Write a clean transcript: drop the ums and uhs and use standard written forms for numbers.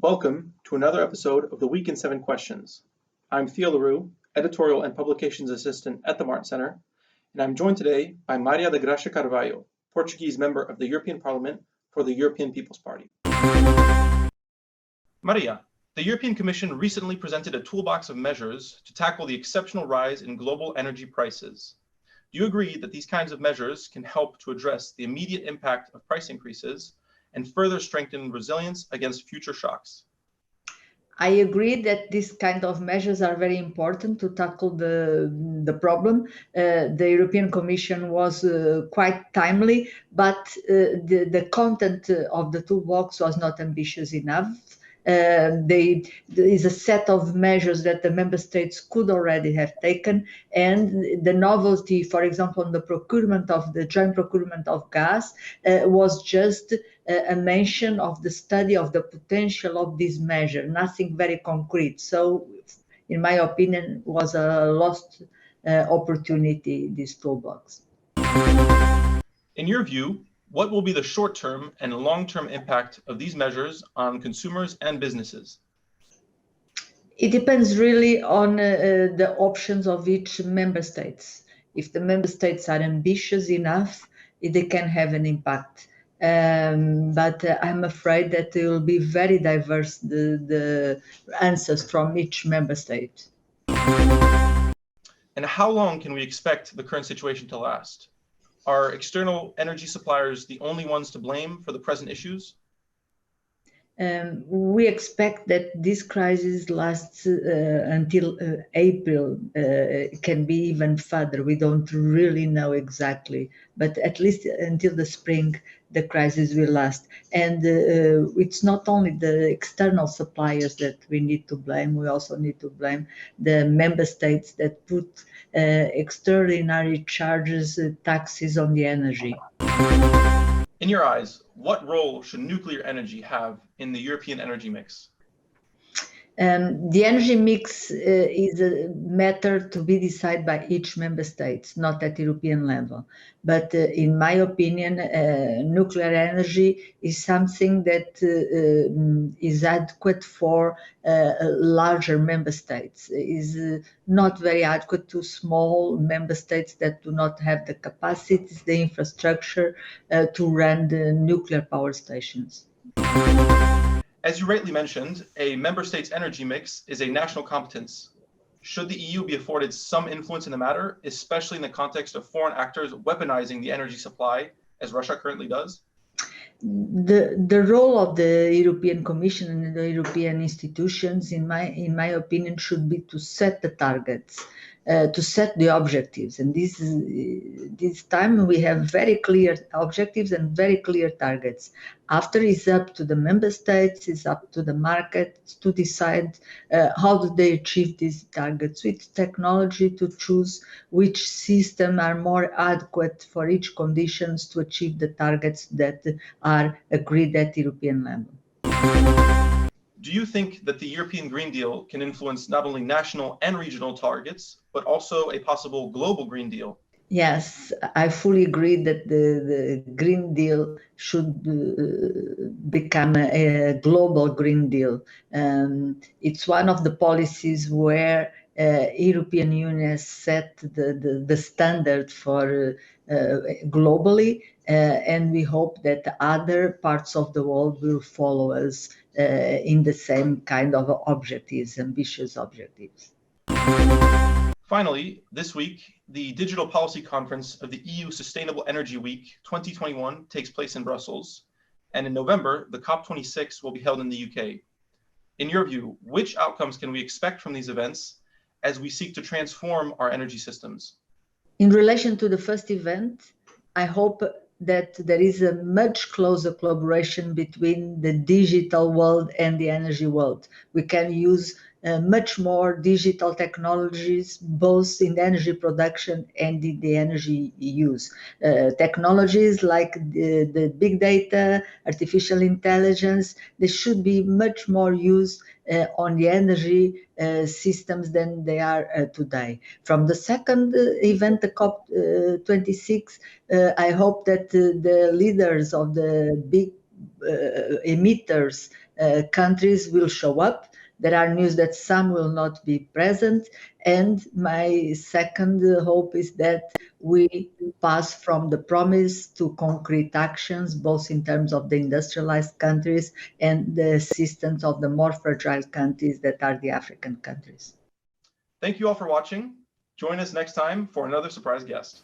Welcome to another episode of the Week in 7 Questions. I'm Theo Larue, Editorial and Publications Assistant at the Martin Center, and I'm joined today by Maria de Graça Carvalho, Portuguese member of the European Parliament for the European People's Party. Maria, the European Commission recently presented a toolbox of measures to tackle the exceptional rise in global energy prices. Do you agree that these kinds of measures can help to address the immediate impact of price increases and further strengthen resilience against future shocks? I agree that these kind of measures are very important to tackle the problem. The European Commission was quite timely, but the content of the toolbox was not ambitious enough. There is a set of measures that the member states could already have taken, and the novelty, for example, on the joint procurement of gas was just a mention of the study of the potential of this measure, nothing very concrete. So, in my opinion, was a lost opportunity, this toolbox. In your view, what will be the short-term and long-term impact of these measures on consumers and businesses? It depends really on the options of each member states. If the member states are ambitious enough, they can have an impact. But I'm afraid that it will be very diverse, the answers from each member state. And how long can we expect the current situation to last? Are external energy suppliers the only ones to blame for the present issues? We expect that this crisis lasts until April. It can be even further. We don't really know exactly, but at least until the spring, the crisis will last. And it's not only the external suppliers that we need to blame. We also need to blame the member states that put extraordinary charges, taxes on the energy. In your eyes, what role should nuclear energy have in the European energy mix? The energy mix is a matter to be decided by each member state, not at European level. But in my opinion, nuclear energy is something that is adequate for larger member states. Is not very adequate to small member states that do not have the capacities, the infrastructure to run the nuclear power stations. As you rightly mentioned, a member state's energy mix is a national competence. Should the EU be afforded some influence in the matter, especially in the context of foreign actors weaponizing the energy supply, as Russia currently does? The role of the European Commission and the European institutions, in my opinion, should be to set the targets, to set the objectives. And this time we have very clear objectives and very clear targets. After, it's up to the member states, it's up to the markets to decide how do they achieve these targets, with technology to choose which system are more adequate for each conditions to achieve the targets that are agreed at European level. Do you think that the European Green Deal can influence not only national and regional targets, but also a possible global Green Deal? Yes, I fully agree that the Green Deal should become a global Green Deal. It's one of the policies where European Union has set the standard for globally, and we hope that other parts of the world will follow us in the same kind of objectives, ambitious objectives. Finally, this week, the Digital Policy Conference of the EU Sustainable Energy Week 2021 takes place in Brussels, and in November, the COP26 will be held in the UK. In your view, which outcomes can we expect from these events as we seek to transform our energy systems? In relation to the first event, I hope that there is a much closer collaboration between the digital world and the energy world. We can use much more digital technologies, both in energy production and in the energy use. Technologies like the big data, artificial intelligence, they should be much more used on the energy systems than they are today. From the second event, the COP26, I hope that the leaders of the big emitters countries will show up. There are news that some will not be present. And my second hope is that we pass from the promise to concrete actions, both in terms of the industrialized countries and the assistance of the more fragile countries that are the African countries. Thank you all for watching. Join us next time for another surprise guest.